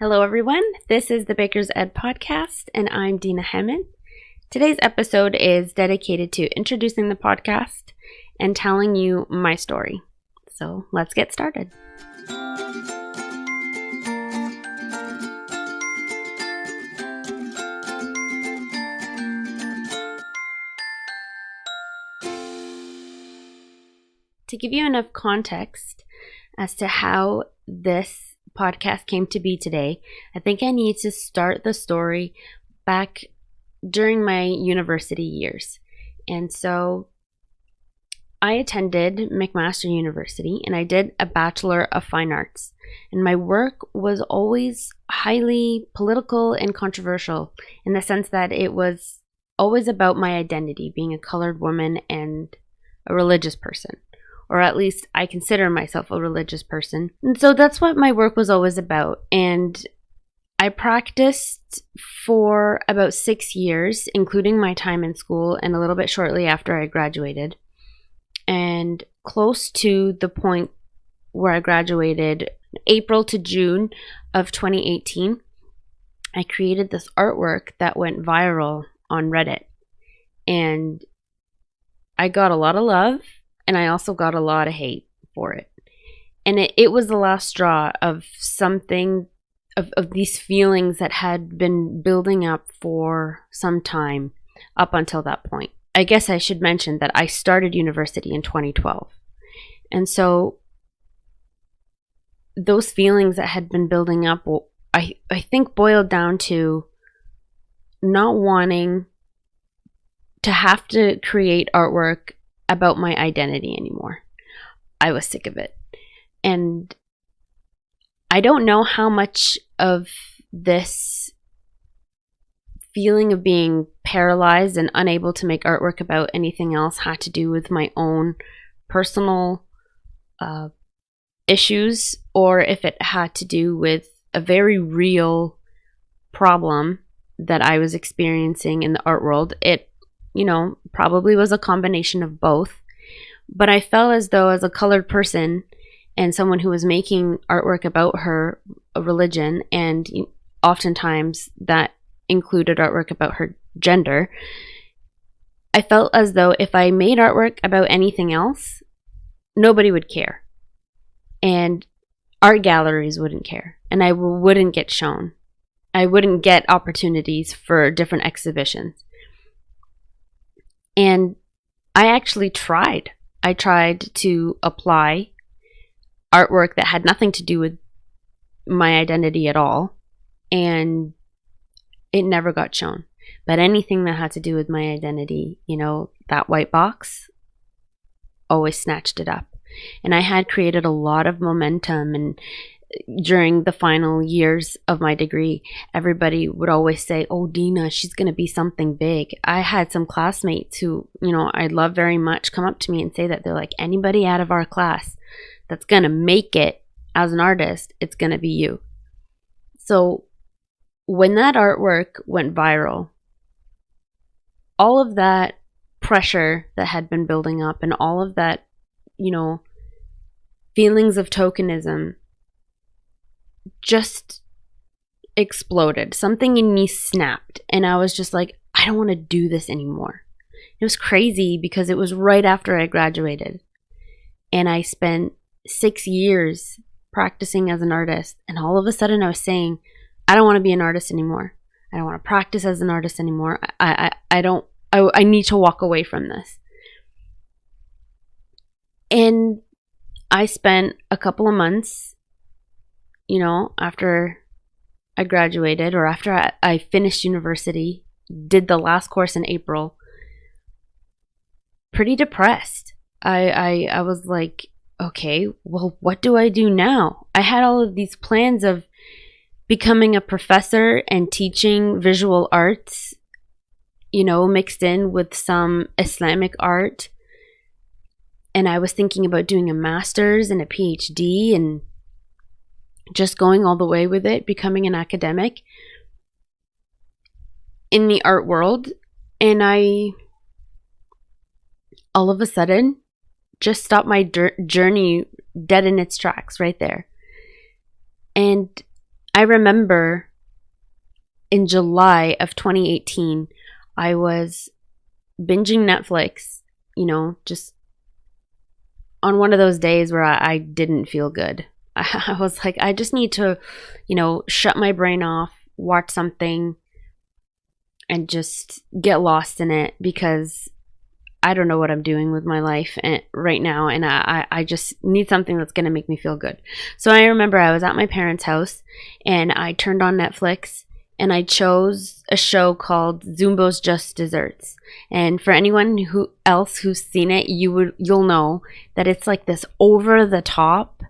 Hello, everyone. This is the Baker's Ed podcast, and I'm Dina Hamed. Today's episode is dedicated to introducing the podcast and telling you my story. So let's get started. To give you enough context as to how this podcast came to be today, I think I need to start the story back during my university years. And so I attended McMaster University and I did a Bachelor of Fine Arts. And my work was always highly political and controversial in the sense that it was always about my identity, being a colored woman and a religious person. Or at least I consider myself a religious person. And so that's what my work was always about. And I practiced for about 6 years, including my time in school and a little bit shortly after I graduated. And close to the point where I graduated, April to June of 2018, I created this artwork that went viral on Reddit. And I got a lot of love. And I also got a lot of hate for it. And it was the last straw of something, of these feelings that had been building up for some time up until that point. I guess I should mention that I started university in 2012. And so those feelings that had been building up, I think boiled down to not wanting to have to create artwork about my identity anymore. I was sick of it. And I don't know how much of this feeling of being paralyzed and unable to make artwork about anything else had to do with my own personal issues, or if it had to do with a very real problem that I was experiencing in the art world. It probably was a combination of both. But I felt as though, as a colored person and someone who was making artwork about her religion, and oftentimes that included artwork about her gender, I felt as though if I made artwork about anything else, nobody would care. And art galleries wouldn't care. And I wouldn't get shown. I wouldn't get opportunities for different exhibitions. And I actually tried. I tried to apply artwork that had nothing to do with my identity at all, and it never got shown. But anything that had to do with my identity, that white box, always snatched it up. And I had created a lot of momentum, and during the final years of my degree, everybody would always say, "Oh, Dina, she's going to be something big." I had some classmates who, I love very much, come up to me and say that they're like, "Anybody out of our class that's going to make it as an artist, it's going to be you." So when that artwork went viral, all of that pressure that had been building up and all of that, feelings of tokenism just exploded. Something in me snapped, and I was just like, I don't want to do this anymore. It was crazy because it was right after I graduated, and I spent 6 years practicing as an artist, and all of a sudden I was saying, I don't want to be an artist anymore. I don't want to practice as an artist anymore. I need to walk away from this. And I spent a couple of months, after I graduated, or after I finished university, did the last course in April, pretty depressed. I was like, okay, well, what do I do now? I had all of these plans of becoming a professor and teaching visual arts, mixed in with some Islamic art. And I was thinking about doing a master's and a PhD and just going all the way with it, becoming an academic in the art world. And I all of a sudden just stopped my journey dead in its tracks right there. And I remember in July of 2018, I was binging Netflix, just on one of those days where I didn't feel good. I was like, I just need to, shut my brain off, watch something, and just get lost in it, because I don't know what I'm doing with my life right now, and I just need something that's going to make me feel good. So I remember I was at my parents' house, and I turned on Netflix, and I chose a show called Zumbo's Just Desserts. And for anyone else who's seen it, you'll know that it's like this over-the-top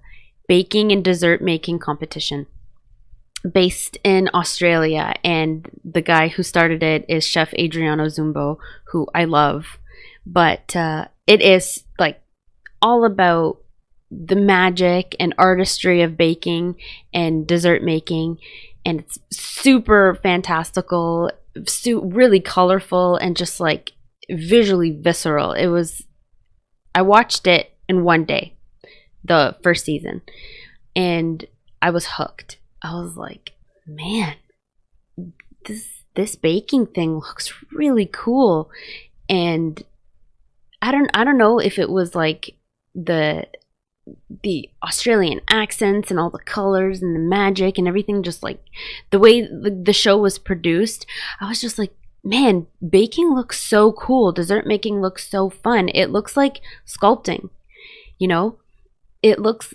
baking and dessert making competition based in Australia. And the guy who started it is Chef Adriano Zumbo, who I love. But it is like all about the magic and artistry of baking and dessert making, and it's super fantastical, really colorful, and just like visually visceral. I watched it in one day, the first season, and I was hooked. I was like, man, this baking thing looks really cool. And I don't know if it was like the Australian accents and all the colors and the magic and everything, just like the way the show was produced. I was just like, man, baking looks so cool. Dessert making looks so fun. It looks like sculpting, It looks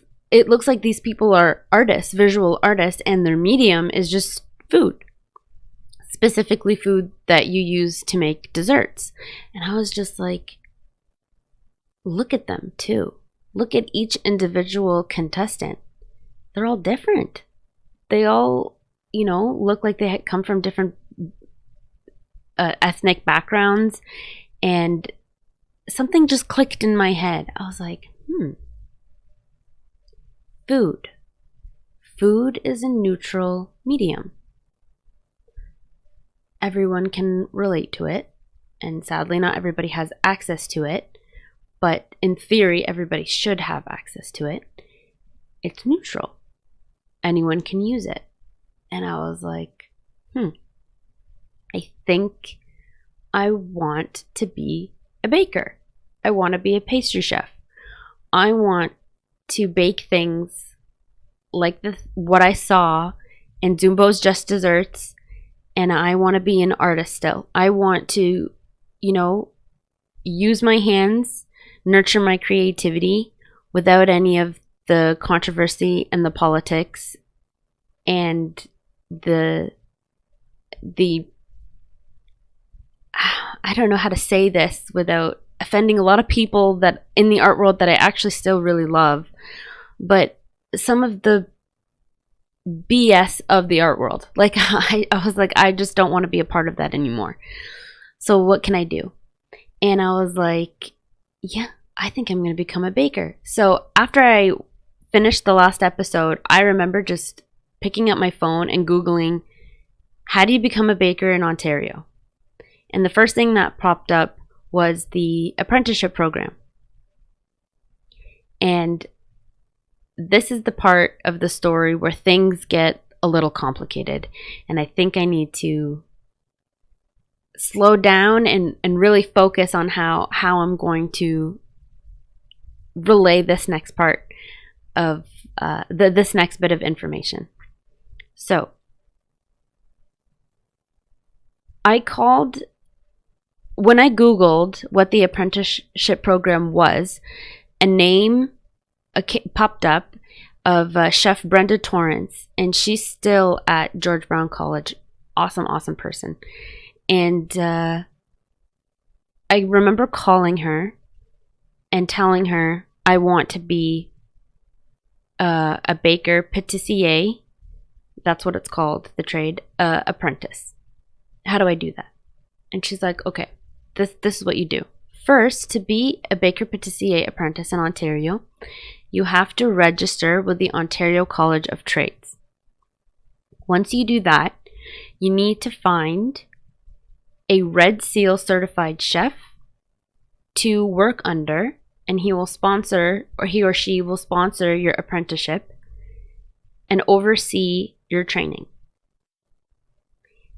like these people are artists, visual artists, and their medium is just food. Specifically food that you use to make desserts. And I was just like, look at them too. Look at each individual contestant. They're all different. They all, look like they come from different ethnic backgrounds. And something just clicked in my head. I was like, Food. Food is a neutral medium. Everyone can relate to it. And sadly, not everybody has access to it. But in theory, everybody should have access to it. It's neutral. Anyone can use it. And I was like, I think I want to be a baker. I want to be a pastry chef. I want to bake things like what I saw in Zumbo's Just Desserts. And I want to be an artist still. I want to, use my hands, nurture my creativity without any of the controversy and the politics and the I don't know how to say this without offending a lot of people that in the art world that I actually still really love, but some of the BS of the art world. Like I was like, I just don't want to be a part of that anymore. So what can I do? And I was like, yeah, I think I'm going to become a baker. So after I finished the last episode, I remember just picking up my phone and Googling, how do you become a baker in Ontario? And the first thing that popped up was the Apprenticeship Program. And this is the part of the story where things get a little complicated. And I think I need to slow down and really focus on how I'm going to relay this next part of this next bit of information. So when I Googled what the apprenticeship program was, a name popped up of Chef Brenda Torrance, and she's still at George Brown College. Awesome person. And I remember calling her and telling her I want to be a baker pâtissier. That's what it's called, the trade, apprentice. How do I do that? And she's like, okay, this is what you do. First, to be a baker pâtissier apprentice in Ontario, you have to register with the Ontario College of Trades. Once you do that, you need to find a Red Seal certified chef to work under, and he or she will sponsor your apprenticeship and oversee your training.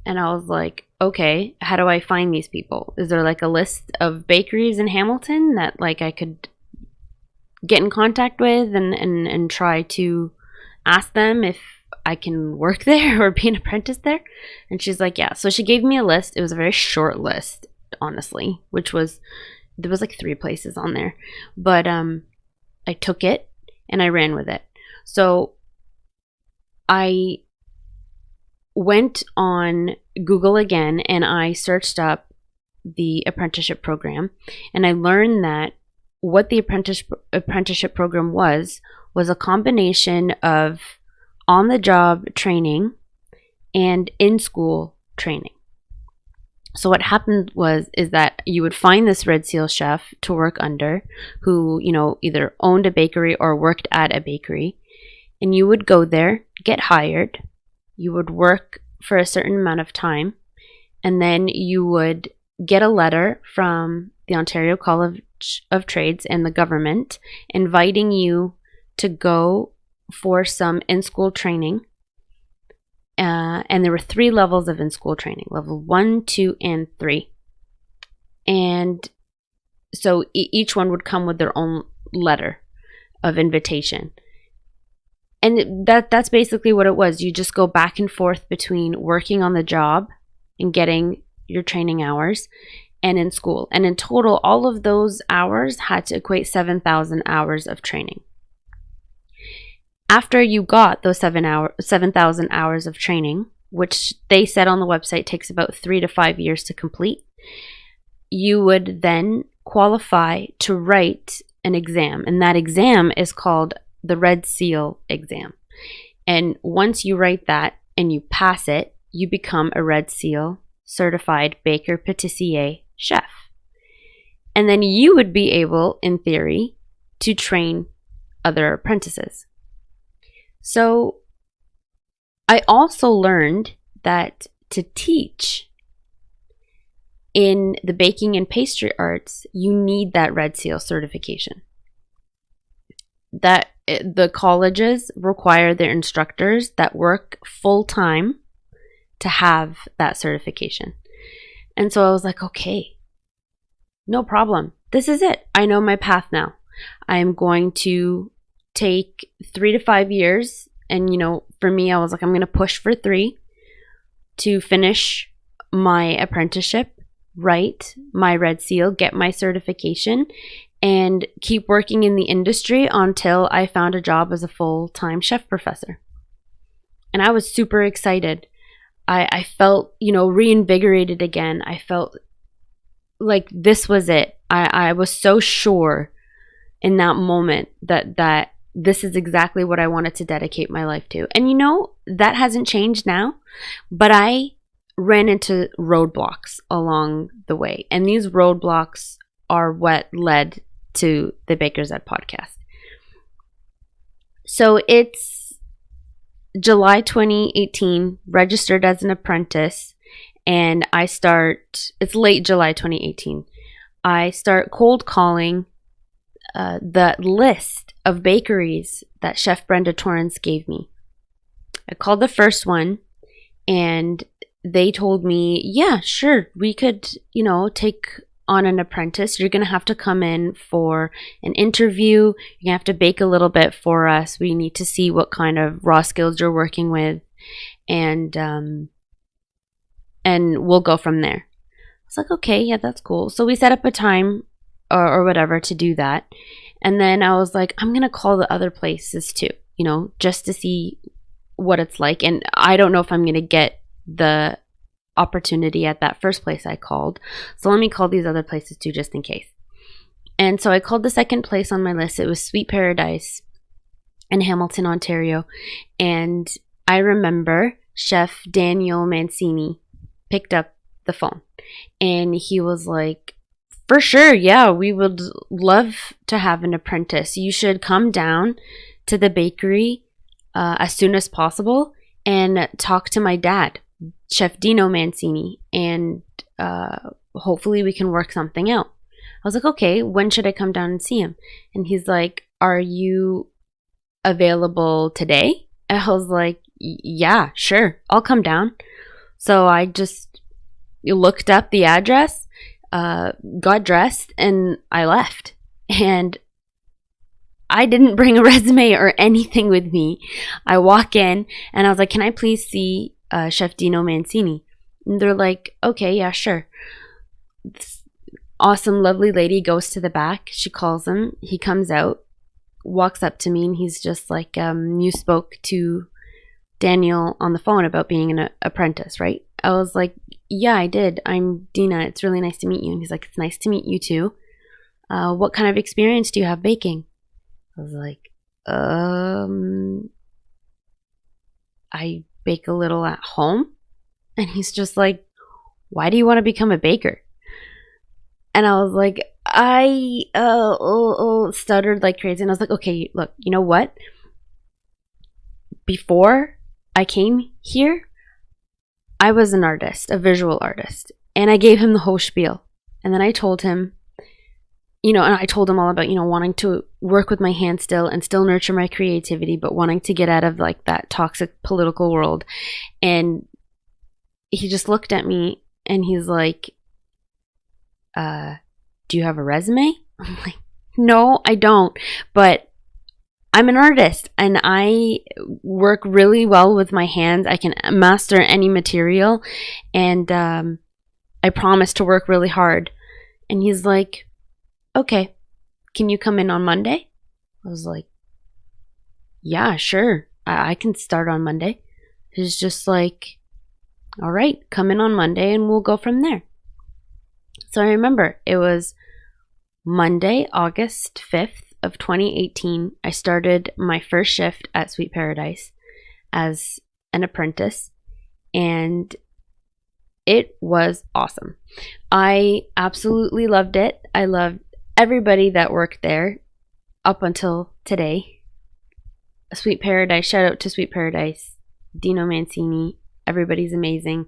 And I was like, okay, how do I find these people? Is there like a list of bakeries in Hamilton that like I could get in contact with and try to ask them if I can work there or be an apprentice there? And she's like, yeah. So she gave me a list. It was a very short list, honestly, there was like 3 places on there. But I took it and I ran with it. So I went on Google again and I searched up the apprenticeship program, and I learned that what the apprenticeship program was a combination of on-the-job training and in-school training. So what happened is that you would find this Red Seal chef to work under who, either owned a bakery or worked at a bakery, and you would go there, get hired, you would work for a certain amount of time, and then you would get a letter from the Ontario College of Trades and the government inviting you to go for some in-school training. And there were 3 levels of in-school training, level 1, 2, and 3. And so each one would come with their own letter of invitation. And that's basically what it was. You just go back and forth between working on the job and getting your training hours and in school. And in total, all of those hours had to equate 7,000 hours of training. After you got those 7,000 hours of training, which they said on the website takes about 3 to 5 years to complete, you would then qualify to write an exam. And that exam is called the Red Seal exam. And once you write that and you pass it, you become a Red Seal certified baker patissier chef. And then you would be able, in theory, to train other apprentices. So I also learned that to teach in the baking and pastry arts, you need that Red Seal certification. That the colleges require their instructors that work full-time to have that certification. And so I was like, okay, no problem. This is it. I know my path now. I am going to take 3 to 5 years. And, for me, I was like, I'm going to push for 3 to finish my apprenticeship, write my Red Seal, get my certification, and keep working in the industry until I found a job as a full-time chef professor. And I was super excited. I felt, reinvigorated again. I felt like this was it. I was so sure in that moment that this is exactly what I wanted to dedicate my life to. And that hasn't changed now, but I ran into roadblocks along the way. And these roadblocks are what led to the Baker's Ed podcast. So it's July 2018, registered as an apprentice, and it's late July 2018. I start cold calling the list of bakeries that Chef Brenda Torrance gave me. I called the first one and they told me, yeah, sure, we could, take on an apprentice. You're going to have to come in for an interview. You're going to have to bake a little bit for us. We need to see what kind of raw skills you're working with, and we'll go from there. I was like, okay, yeah, that's cool. So we set up a time or whatever to do that. And then I was like, I'm going to call the other places too, just to see what it's like. And I don't know if I'm going to get the opportunity at that first place I called. So let me call these other places too, just in case. And so I called the second place on my list. It was Sweet Paradise in Hamilton, Ontario. And I remember Chef Daniel Mancini picked up the phone and he was like, for sure, yeah, we would love to have an apprentice. You should come down to the bakery as soon as possible and talk to my dad, Chef Dino Mancini, and hopefully we can work something out. I was like, okay, when should I come down and see him? And he's like, are you available today? And I was like, yeah, sure, I'll come down. So I just looked up the address, got dressed, and I left. And I didn't bring a resume or anything with me. I walk in and I was like, can I please see Chef Dino Mancini? And they're like, okay, yeah, sure. This awesome, lovely lady goes to the back. She calls him. He comes out, walks up to me, and he's just like, you spoke to Daniel on the phone about being an apprentice, right? I was like, yeah, I did. I'm Dina. It's really nice to meet you. And he's like, it's nice to meet you too. What kind of experience do you have baking? I was like, I bake a little at home. And he's just like, why do you want to become a baker? And I was like, I stuttered like crazy. And I was like, okay, look, you know what? Before I came here, I was an artist, a visual artist. And I gave him the whole spiel. And then I told him, and I told him all about, wanting to work with my hands still and still nurture my creativity, but wanting to get out of like that toxic political world. And he just looked at me and he's like, do you have a resume? I'm like, no, I don't, but I'm an artist and I work really well with my hands. I can master any material, and I promise to work really hard. And he's like, okay, can you come in on Monday? I was like, yeah, sure. I can start on Monday. He's just like, all right, come in on Monday and we'll go from there. So I remember it was Monday, August 5th of 2018. I started my first shift at Sweet Paradise as an apprentice, and it was awesome. I absolutely loved it. I loved everybody that worked there up until today. Sweet Paradise, shout out to Sweet Paradise, Dino Mancini, everybody's amazing.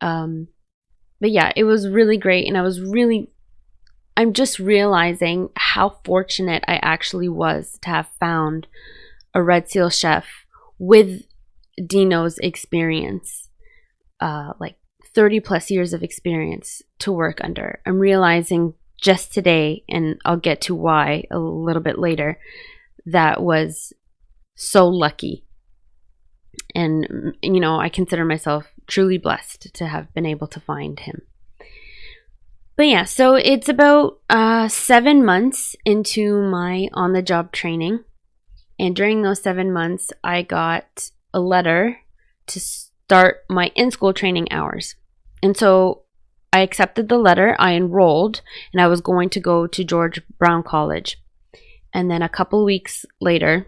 But yeah, it was really great, and I'm just realizing how fortunate I actually was to have found a Red Seal chef with Dino's experience, like 30 plus years of experience to work under. I'm realizing just today, and I'll get to why a little bit later, that was so lucky. And, I consider myself truly blessed to have been able to find him. But yeah, so it's about 7 months into my on-the-job training. And during those 7 months, I got a letter to start my in-school training hours. And so I accepted the letter, I enrolled, and I was going to go to George Brown College. And then a couple weeks later,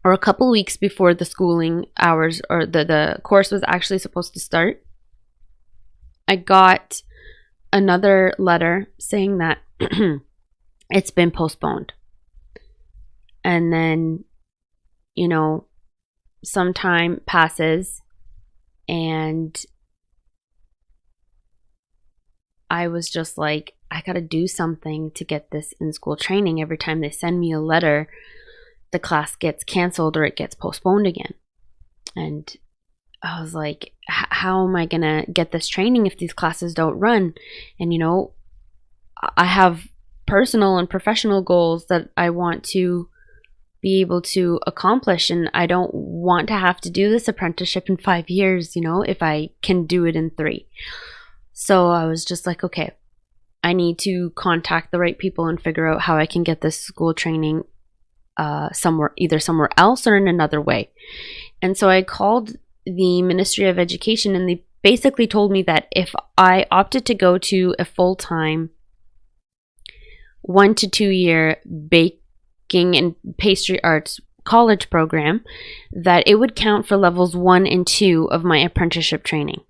or a couple weeks before the schooling hours or the course was actually supposed to start, I got another letter saying that it's been postponed. And then, some time passes, and I was just like, I gotta do something to get this in-school training. Every time they send me a letter, the class gets canceled or it gets postponed again. And I was like, how am I going to get this training if these classes don't run? And, I have personal and professional goals that I want to be able to accomplish. And I don't want to have to do this apprenticeship in 5 years, if I can do it in 3. So I was just like, okay, I need to contact the right people and figure out how I can get this school training either somewhere else or in another way. And so I called the Ministry of Education, and they basically told me that if I opted to go to a full-time 1 to 2 year baking and pastry arts college program, that it would count for levels 1 and 2 of my apprenticeship training.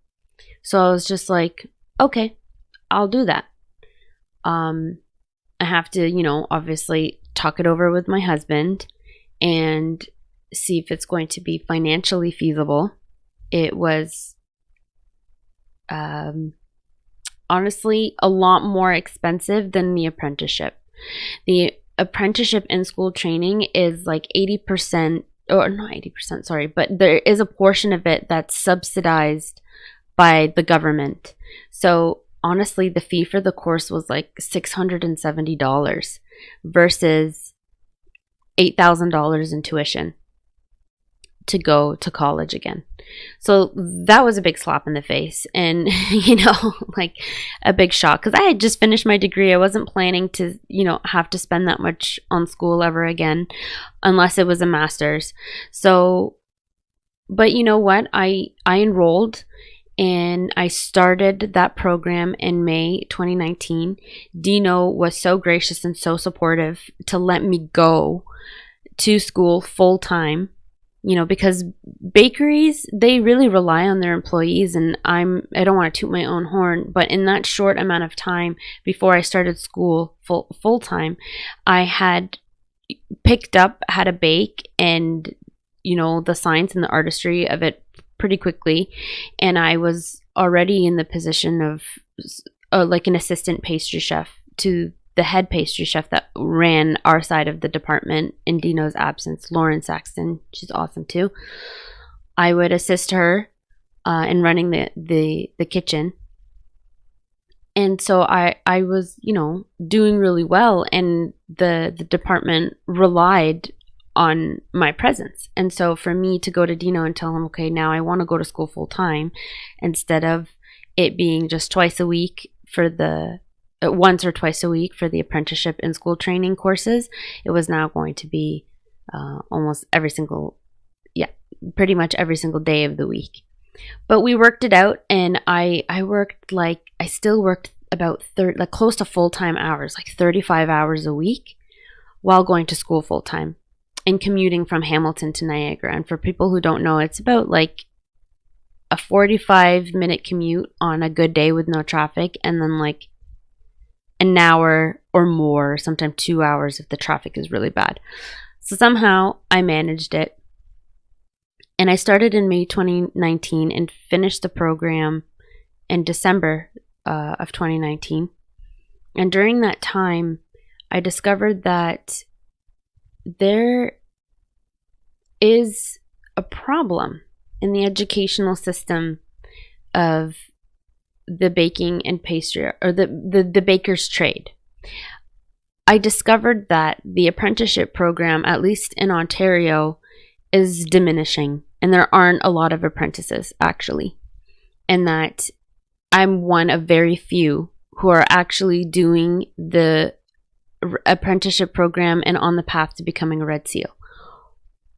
So I was just like, okay, I'll do that. I have to, obviously talk it over with my husband and see if it's going to be financially feasible. It was honestly a lot more expensive than the apprenticeship. The apprenticeship in school training is like 80% or not 80%, sorry, but there is a portion of it that's subsidized by the government. So honestly, the fee for the course was like $670 versus $8,000 in tuition to go to college again. So that was a big slap in the face, and like a big shock, because I had just finished my degree. I wasn't planning to have to spend that much on school ever again, unless it was a master's. So, but you know what, I enrolled and I started that program in May 2019. Dino was so gracious and so supportive to let me go to school full time. Because bakeries, they really rely on their employees, and I don't want to toot my own horn, but in that short amount of time before I started school full time, I had picked up how to bake and the science and the artistry of it pretty quickly, and I was already in the position of like an assistant pastry chef to the head pastry chef that ran our side of the department in Dino's absence, Lauren Saxton. She's awesome too. I would assist her in running the kitchen. And so I was, doing really well, and the department relied on my presence. And so for me to go to Dino and tell him, okay, now I want to go to school full time, instead of it being just twice a week for the once or twice a week for the apprenticeship and school training courses, it was now going to be pretty much every single day of the week. But we worked it out, and I still worked about close to full-time hours, like 35 hours a week, while going to school full-time and commuting from Hamilton to Niagara. And for people who don't know, it's about like a 45-minute commute on a good day with no traffic, and then like an hour or more, sometimes 2 hours if the traffic is really bad. So somehow I managed it. And I started in May 2019 and finished the program in December of 2019. And during that time, I discovered that there is a problem in the educational system of the baking and pastry, or the baker's trade. I discovered that the apprenticeship program, at least in Ontario, is diminishing, and there aren't a lot of apprentices actually, and that I'm one of very few who are actually doing the apprenticeship program and on the path to becoming a Red Seal.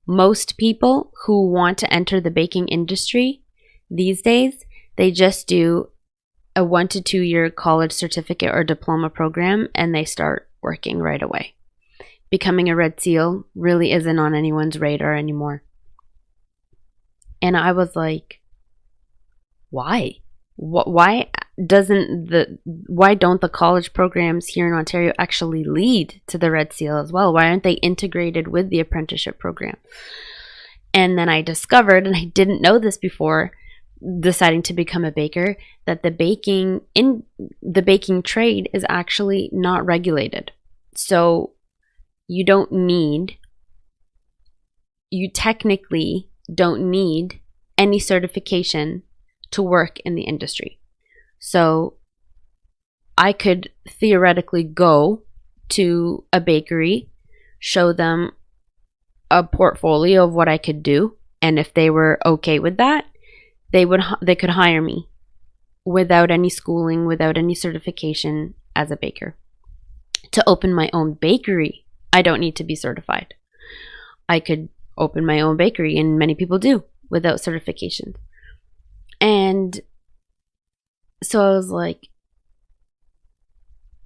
Most people who want to enter the baking industry these days, they just do a 1 to 2 year college certificate or diploma program, and they start working right away. Becoming a Red Seal really isn't on anyone's radar anymore. And I was like, why? Why don't the college programs here in Ontario actually lead to the Red Seal as well? Why aren't they integrated with the apprenticeship program? And then I discovered, and I didn't know this before deciding to become a baker, that the baking trade is actually not regulated. So you technically don't need any certification to work in the industry. So I could theoretically go to a bakery, show them a portfolio of what I could do, and if they were okay with that, they could hire me without any schooling, without any certification as a baker. To open my own bakery, I don't need to be certified. I could open my own bakery, and many people do, without certification. And so I was like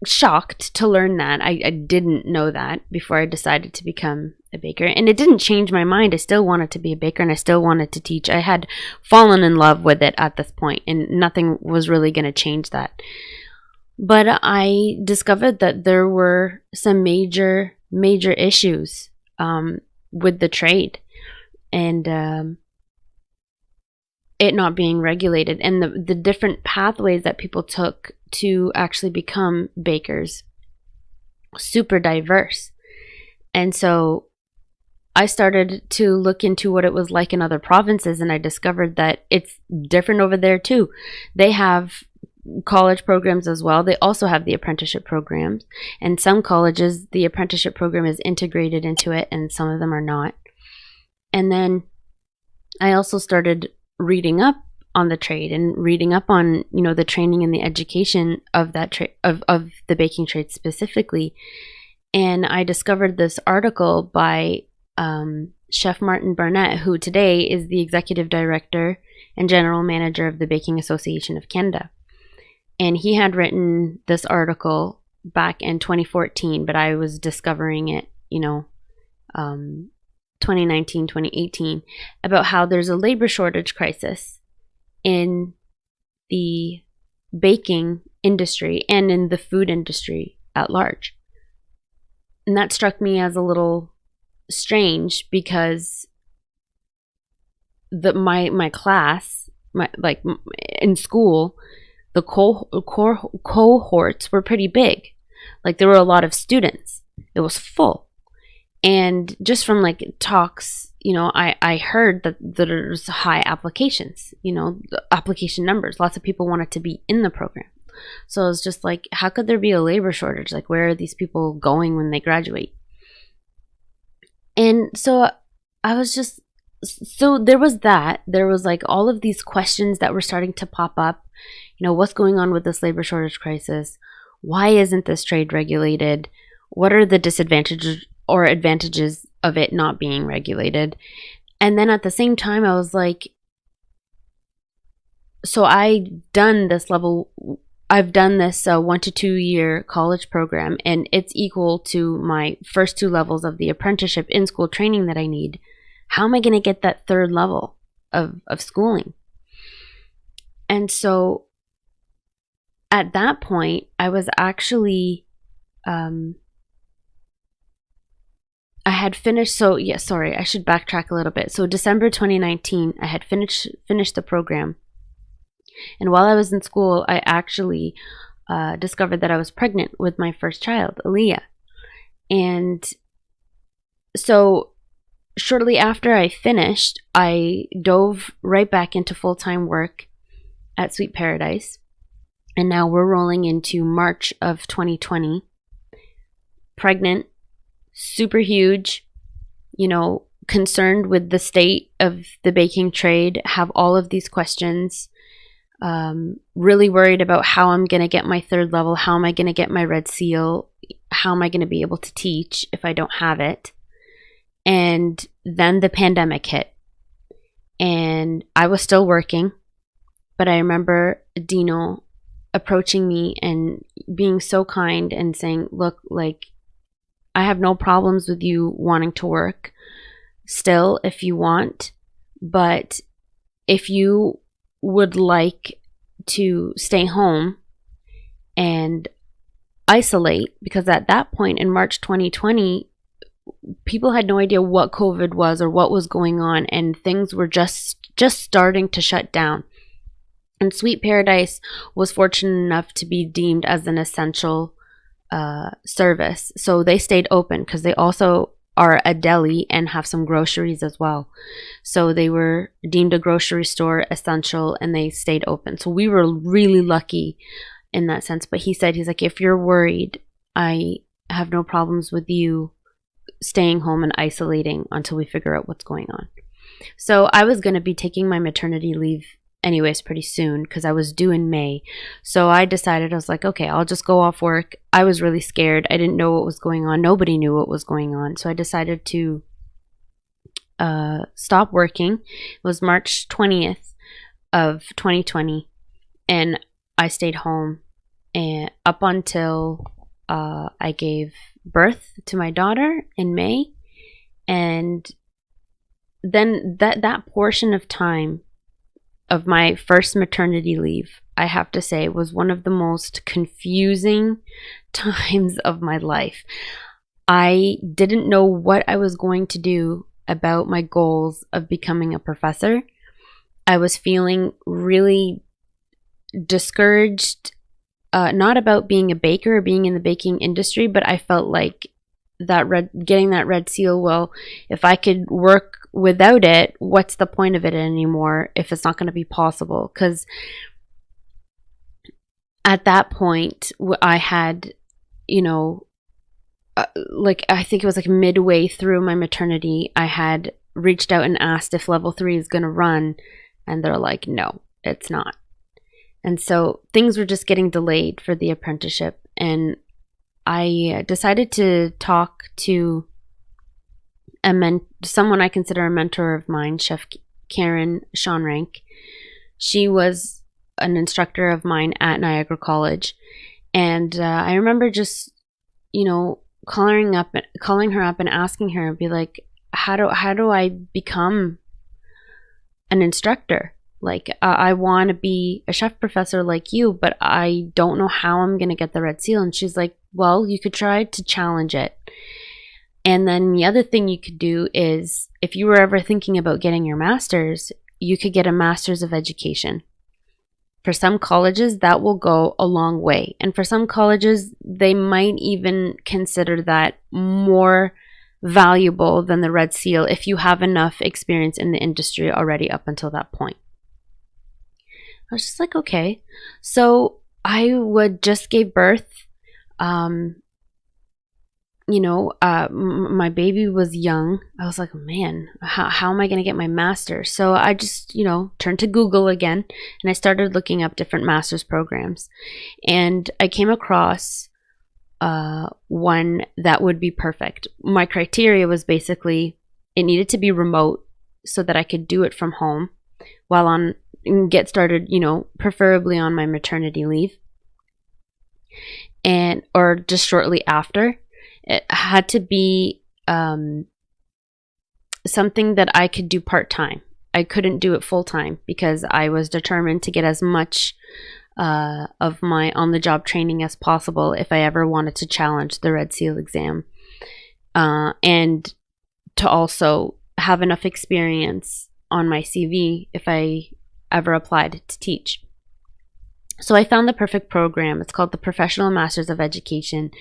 shocked to learn that. I didn't know that before I decided to become a baker, and it didn't change my mind. I still wanted to be a baker, and I still wanted to teach. I had fallen in love with it at this point, and nothing was really going to change that. But I discovered that there were some major issues with the trade, and it not being regulated, and the different pathways that people took to actually become bakers, super diverse. And so I started to look into what it was like in other provinces, and I discovered that it's different over there too. They have college programs as well. They also have the apprenticeship programs, and some colleges, the apprenticeship program is integrated into it, and some of them are not. And then I also started reading up on the trade and reading up on, you know, the training and the education of that trade, of the baking trade specifically. And I discovered this article by Chef Martin Barnett, who today is the executive director and general manager of the Baking Association of Canada. And he had written this article back in 2014, but I was discovering it, 2019, 2018, about how there's a labor shortage crisis in the baking industry and in the food industry at large. And that struck me as a little strange because my class, in school, the cohorts were pretty big. Like, there were a lot of students. It was full. And just from talks, I heard that there's high applications, the application numbers. Lots of people wanted to be in the program. So I was just like, how could there be a labor shortage? Like, where are these people going when they graduate? And so I was just, so there was that. There was all of these questions that were starting to pop up. What's going on with this labor shortage crisis? Why isn't this trade regulated? What are the disadvantages or advantages of it not being regulated? And then at the same time, I was like, so I've done this 1 to 2 year college program, and it's equal to my first 2 levels of the apprenticeship in-school training that I need. How am I going to get that 3rd level of schooling? And so at that point, I was actually, I had finished, I should backtrack a little bit. So December 2019, I had finished the program. And while I was in school, I actually discovered that I was pregnant with my first child, Aaliyah. And so shortly after I finished, I dove right back into full-time work at Sweet Paradise. And now we're rolling into March of 2020. Pregnant, super huge, concerned with the state of the baking trade, have all of these questions. Really worried about how I'm going to get my 3rd level. How am I going to get my red seal? How am I going to be able to teach if I don't have it? And then the pandemic hit. And I was still working. But I remember Dino approaching me and being so kind and saying, look, I have no problems with you wanting to work still if you want. But if you would like to stay home and isolate, because at that point in March 2020, people had no idea what COVID was or what was going on, and things were just starting to shut down. And Sweet Paradise was fortunate enough to be deemed as an essential service, so they stayed open because they also are a deli and have some groceries as well. So they were deemed a grocery store essential, and they stayed open. So we were really lucky in that sense. But he's like, if you're worried, I have no problems with you staying home and isolating until we figure out what's going on. So I was going to be taking my maternity leave anyways pretty soon because I was due in May. So I decided, I was like, okay, I'll just go off work. I was really scared. I didn't know what was going on. Nobody knew what was going on. So I decided to stop working. It was March 20th of 2020, and I stayed home and up until I gave birth to my daughter in May. And then that portion of time of my first maternity leave, I have to say, was one of the most confusing times of my life. I didn't know what I was going to do about my goals of becoming a professor. I was feeling really discouraged, not about being a baker or being in the baking industry, but I felt like getting that red seal, well, if I could work without it, what's the point of it anymore if it's not going to be possible? Because at that point, I had, like, I think it was like midway through my maternity, I had reached out and asked if level 3 is going to run, and they're like, no, it's not. And so things were just getting delayed for the apprenticeship, and I decided to talk to someone I consider a mentor of mine, Chef Karen Schonrank. She was an instructor of mine at Niagara College, and I remember just, calling her up and asking her and be like, how do I become an instructor? Like, I want to be a chef professor like you, but I don't know how I'm going to get the red seal. And she's like, well, you could try to challenge it. And then the other thing you could do is, if you were ever thinking about getting your master's, you could get a master's of education. For some colleges, that will go a long way. And for some colleges, they might even consider that more valuable than the red seal if you have enough experience in the industry already up until that point. I was just like, okay. So I just gave birth. My baby was young. I was like, man, how am I going to get my master's? So I just, turned to Google again, and I started looking up different master's programs. And I came across one that would be perfect. My criteria was basically, it needed to be remote so that I could do it from home while get started, preferably on my maternity leave, or just shortly after. It had to be something that I could do part-time. I couldn't do it full-time because I was determined to get as much of my on-the-job training as possible if I ever wanted to challenge the Red Seal exam, and to also have enough experience on my CV if I ever applied to teach. So I found the perfect program. It's called the Professional Masters of Education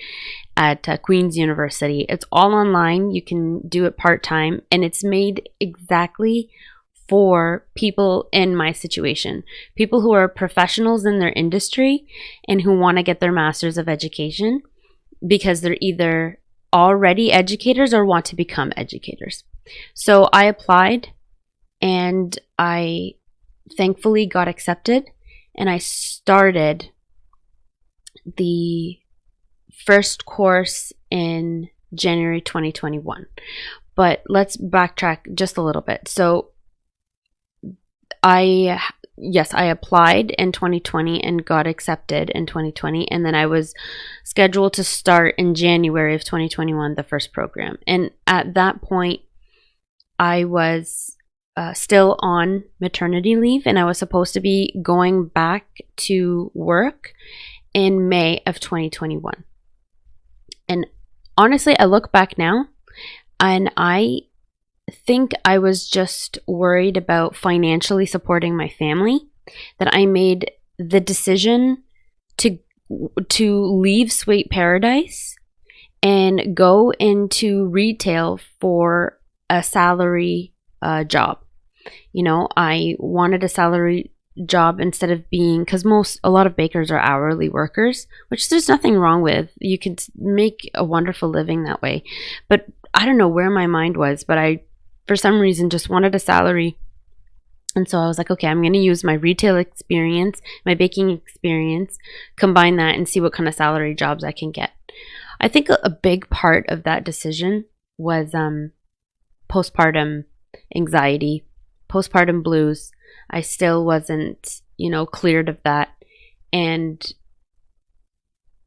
at Queen's University. It's all online. You can do it part-time, and it's made exactly for people in my situation, people who are professionals in their industry and who want to get their Masters of Education because they're either already educators or want to become educators. So I applied, and I thankfully got accepted. And I started the first course in January 2021. But let's backtrack just a little bit. So I applied in 2020 and got accepted in 2020. And then I was scheduled to start in January of 2021, the first program. And at that point, I was still on maternity leave, and I was supposed to be going back to work in May of 2021. And honestly, I look back now, and I think I was just worried about financially supporting my family, that I made the decision to leave Sweet Paradise and go into retail for a salary job. I wanted a salary job instead of being, because a lot of bakers are hourly workers, which there's nothing wrong with. You could make a wonderful living that way. But I don't know where my mind was, but I, for some reason, just wanted a salary. And so I was like, okay, I'm going to use my retail experience, my baking experience, combine that and see what kind of salary jobs I can get. I think a big part of that decision was postpartum anxiety, postpartum blues. I still wasn't, cleared of that. And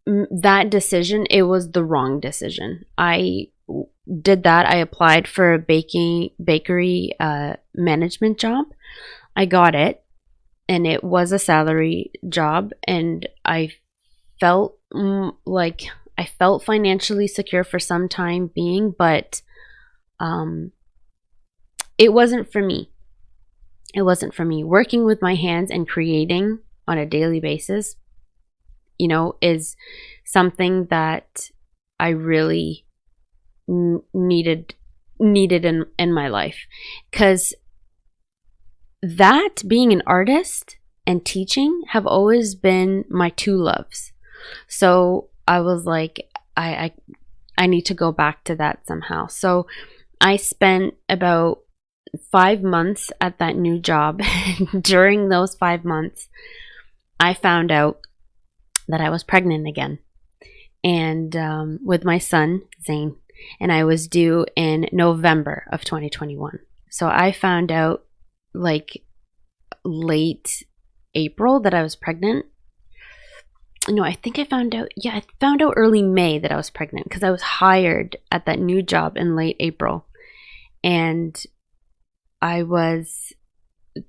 that decision, it was the wrong decision. I did that. I applied for a bakery management job. I got it, and it was a salary job, and I felt financially secure for some time being, but it wasn't for me. It wasn't for me. Working with my hands and creating on a daily basis, is something that I really needed in my life, because that being an artist and teaching have always been my two loves. So I was like, I need to go back to that somehow. So I spent about 5 months at that new job. During those 5 months, I found out that I was pregnant again, and with my son Zane, and I was due in November of 2021. So I found out like late April that I was pregnant. No, I think I found out. Yeah, I found out early May that I was pregnant, because I was hired at that new job in late April, and I was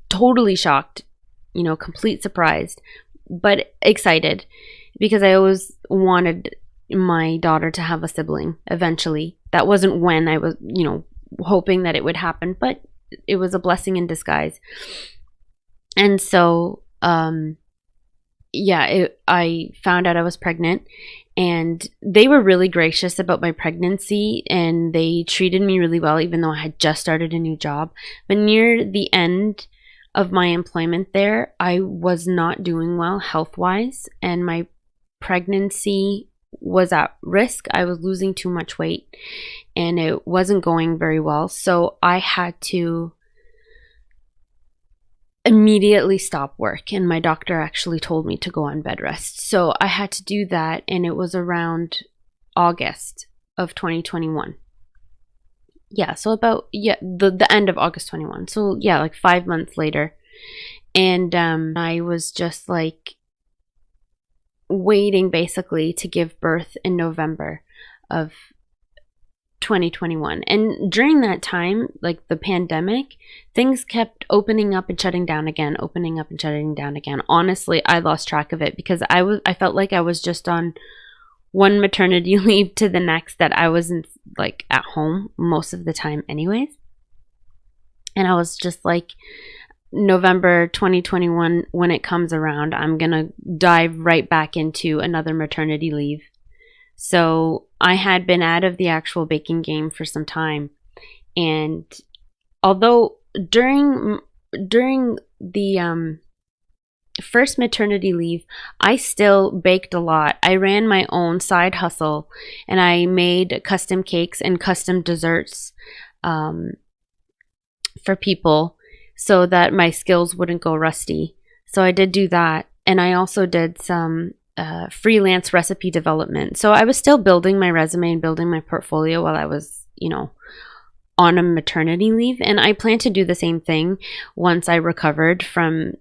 totally shocked, complete surprised, but excited, because I always wanted my daughter to have a sibling eventually. That wasn't when I was, hoping that it would happen, but it was a blessing in disguise. And so, I found out I was pregnant, and they were really gracious about my pregnancy, and they treated me really well, even though I had just started a new job. But near the end of my employment there, I was not doing well health-wise, and my pregnancy was at risk. I was losing too much weight, and it wasn't going very well. So I had to immediately stop work, and my doctor actually told me to go on bed rest. So I had to do that, and it was around August of 2021. Yeah, so about the end of August 21. So yeah, like 5 months later. And I was just like waiting basically to give birth in November of 2021. And during that time, like the pandemic, things kept opening up and shutting down again, opening up and shutting down again. Honestly, I lost track of it, because I felt like I was just on one maternity leave to the next, that I wasn't like at home most of the time anyways. And I was just like, November 2021, when it comes around, I'm gonna dive right back into another maternity leave. So I had been out of the actual baking game for some time, and although during the first maternity leave, I still baked a lot. I ran my own side hustle, and I made custom cakes and custom desserts for people, so that my skills wouldn't go rusty. So I did do that, and I also did some freelance recipe development. So I was still building my resume and building my portfolio while I was, on a maternity leave. And I plan to do the same thing once I recovered from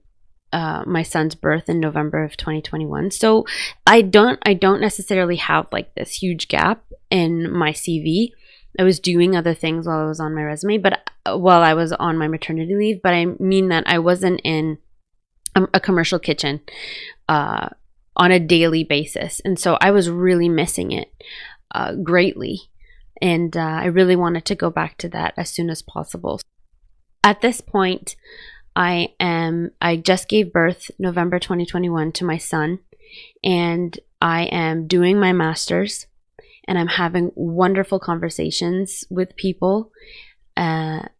my son's birth in November of 2021. So I don't necessarily have like this huge gap in my CV. I was doing other things while I was on my resume, but while I was on my maternity leave. But I mean that I wasn't in a commercial kitchen on a daily basis. And so I was really missing it greatly. And I really wanted to go back to that as soon as possible. At this point, I just gave birth November 2021 to my son, and I am doing my master's, and I'm having wonderful conversations with people at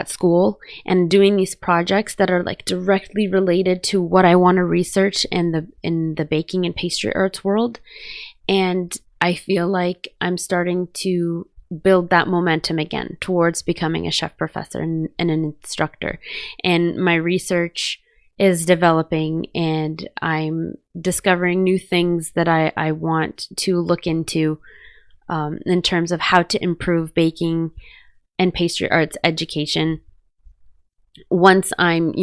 school, and doing these projects that are like directly related to what I want to research in the baking and pastry arts world. And I feel like I'm starting to build that momentum again towards becoming a chef professor and an instructor. And my research is developing, and I'm discovering new things that I want to look into in terms of how to improve baking and pastry arts education once I'm,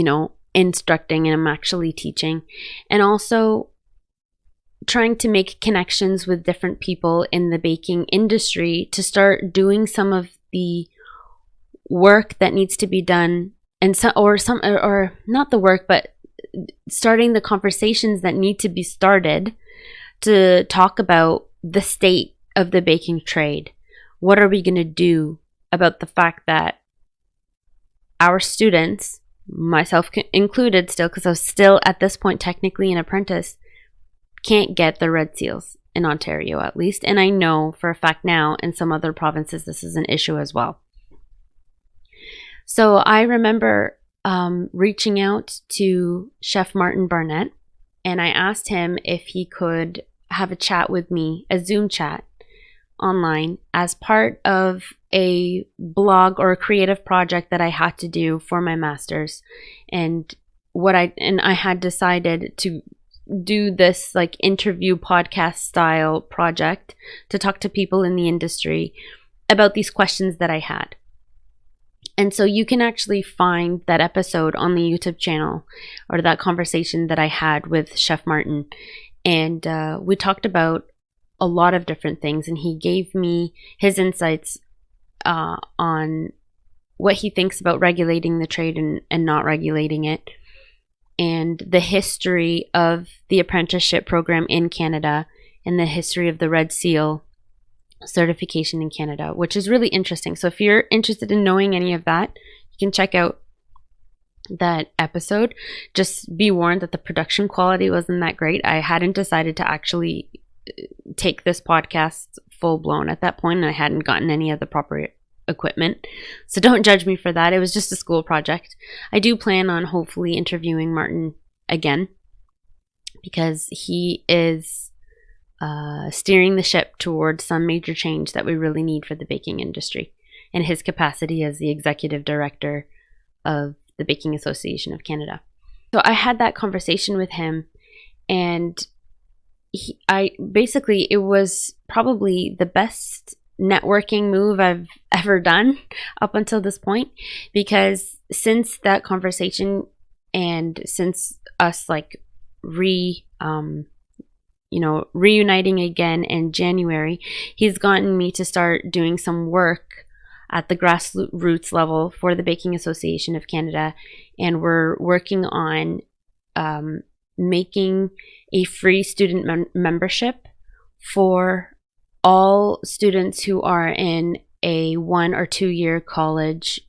instructing and I'm actually teaching. And also trying to make connections with different people in the baking industry to start doing some of the work that needs to be done, and or not the work, but starting the conversations that need to be started to talk about the state of the baking trade. What are we going to do about the fact that our students, myself included still, because I was still at this point technically an apprentice, can't get the red seals in Ontario at least. And I know for a fact now in some other provinces this is an issue as well. So I remember reaching out to Chef Martin Barnett, and I asked him if he could have a chat with me, a Zoom chat online, as part of a blog or a creative project that I had to do for my master's. And I had decided to do this like interview podcast style project to talk to people in the industry about these questions that I had. And so you can actually find that episode on the YouTube channel, or that conversation that I had with Chef Martin. And we talked about a lot of different things, and he gave me his insights on what he thinks about regulating the trade and not regulating it, and the history of the apprenticeship program in Canada, and the history of the Red Seal certification in Canada, which is really interesting. So if you're interested in knowing any of that, you can check out that episode. Just be warned that the production quality wasn't that great. I hadn't decided to actually take this podcast full blown at that point, and I hadn't gotten any of the proper equipment. So don't judge me for that. It was just a school project. I do plan on hopefully interviewing Martin again, because he is steering the ship towards some major change that we really need for the baking industry, in his capacity as the executive director of the Baking Association of Canada. So I had that conversation with him, and it was probably the best networking move I've ever done up until this point, because since that conversation and since us like reuniting again in January, he's gotten me to start doing some work at the grassroots level for the Baking Association of Canada. And we're working on making a free student membership for all students who are in a 1 or 2 year college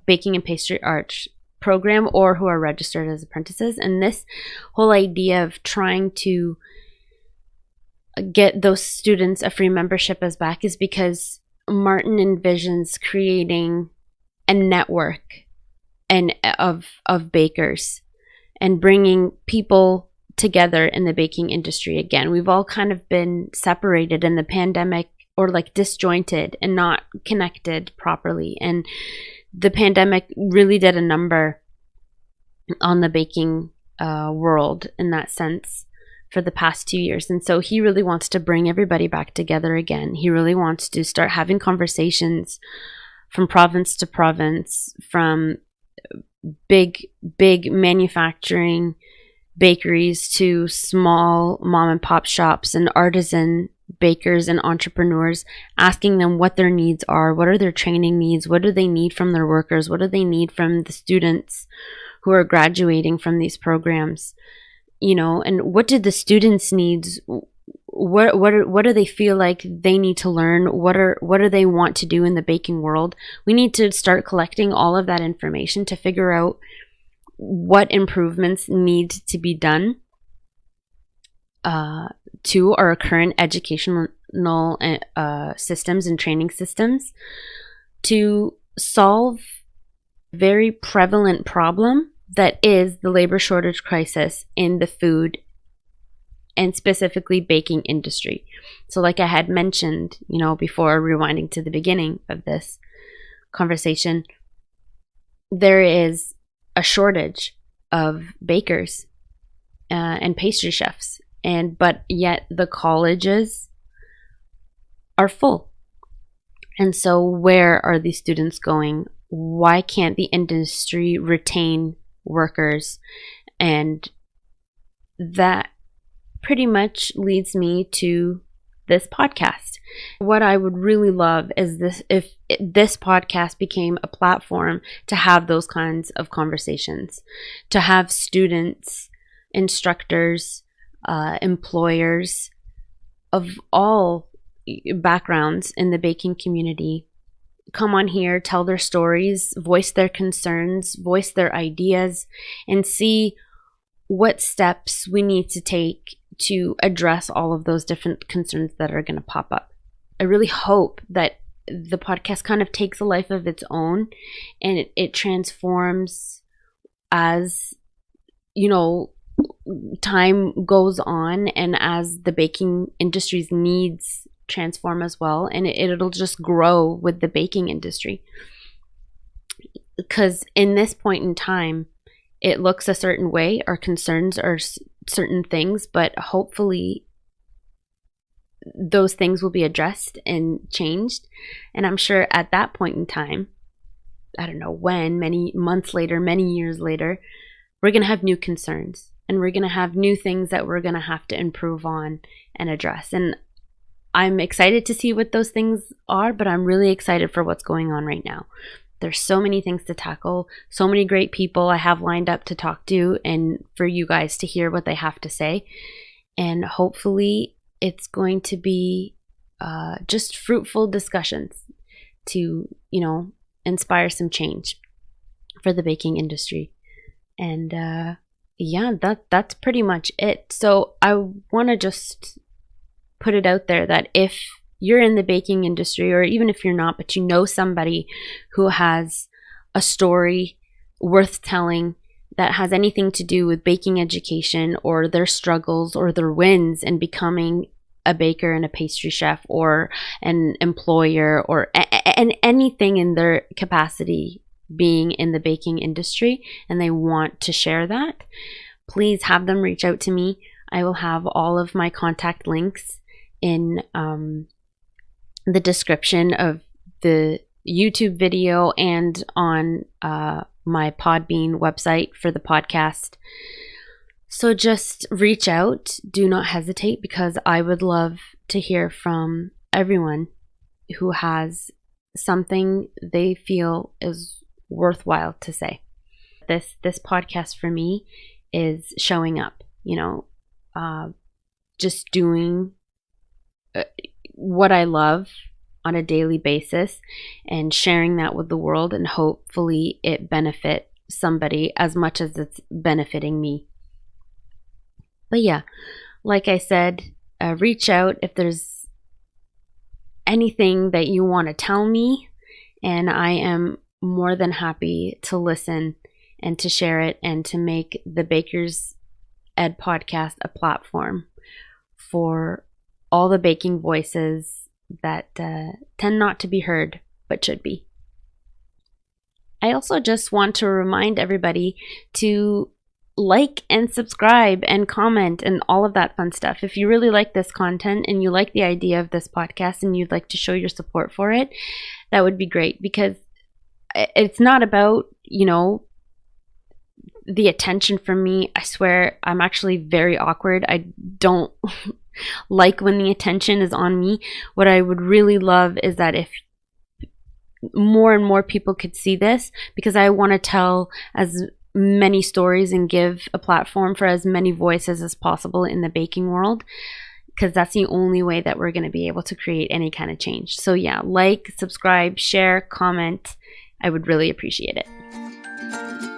baking and pastry arts program, or who are registered as apprentices. And this whole idea of trying to get those students a free membership as back is because Martin envisions creating a network of bakers and bringing people together in the baking industry again. We've all kind of been separated in the pandemic, or like disjointed and not connected properly. And the pandemic really did a number on the baking world in that sense for the past 2 years. And so he really wants to bring everybody back together again. He really wants to start having conversations from province to province, from big manufacturing bakeries to small mom and pop shops and artisan bakers and entrepreneurs, asking them what their needs are, what are their training needs, what do they need from their workers, what do they need from the students who are graduating from these programs, and what do the students needs, what do they feel like they need to learn, what do they want to do in the baking world. We need to start collecting all of that information to figure out what improvements need to be done to our current educational systems and training systems to solve a very prevalent problem that is the labor shortage crisis in the food and specifically baking industry. So like I had mentioned, before rewinding to the beginning of this conversation, there is a shortage of bakers and pastry chefs, but yet the colleges are full. And so where are these students going? Why can't the industry retain workers? And that pretty much leads me to this podcast. What I would really love is if this podcast became a platform to have those kinds of conversations, to have students, instructors, employers of all backgrounds in the baking community come on here, tell their stories, voice their concerns, voice their ideas, and see what steps we need to take to address all of those different concerns that are going to pop up. I really hope that the podcast kind of takes a life of its own, and it transforms as, you know, time goes on, and as the baking industry's needs transform as well, and it'll just grow with the baking industry. Because in this point in time, it looks a certain way. Our concerns are certain things, but hopefully those things will be addressed and changed. And I'm sure at that point in time, I don't know when, many months later, many years later, we're going to have new concerns, and we're going to have new things that we're going to have to improve on and address. And I'm excited to see what those things are, but I'm really excited for what's going on right now. There's so many things to tackle, so many great people I have lined up to talk to, and for you guys to hear what they have to say. And hopefully it's going to be just fruitful discussions to, you know, inspire some change for the baking industry. And yeah, that's pretty much it. So I want to just put it out there that if you're in the baking industry, or even if you're not, but you know somebody who has a story worth telling that has anything to do with baking education, or their struggles or their wins in becoming a baker and a pastry chef, or an employer, or anything in their capacity being in the baking industry, and they want to share that, please have them reach out to me. I will have all of my contact links in the description of the YouTube video and on my Podbean website for the podcast. So just reach out. Do not hesitate, because I would love to hear from everyone who has something they feel is worthwhile to say. This podcast for me is showing up, you know, just doing what I love on a daily basis and sharing that with the world, and hopefully it benefit somebody as much as it's benefiting me. But yeah, like I said, reach out if there's anything that you want to tell me, and I am more than happy to listen and to share it, and to make the Baker's Ed podcast a platform for all the baking voices that tend not to be heard but should be. I also just want to remind everybody to like and subscribe and comment and all of that fun stuff. If you really like this content and you like the idea of this podcast and you'd like to show your support for it, that would be great, because it's not about, you know, the attention from me. I swear I'm actually very awkward. I don't like when the attention is on me. What I would really love is that if more and more people could see this, because I want to tell as many stories and give a platform for as many voices as possible in the baking world, because that's the only way that we're going to be able to create any kind of change. So yeah, like, subscribe, share, comment. I would really appreciate it.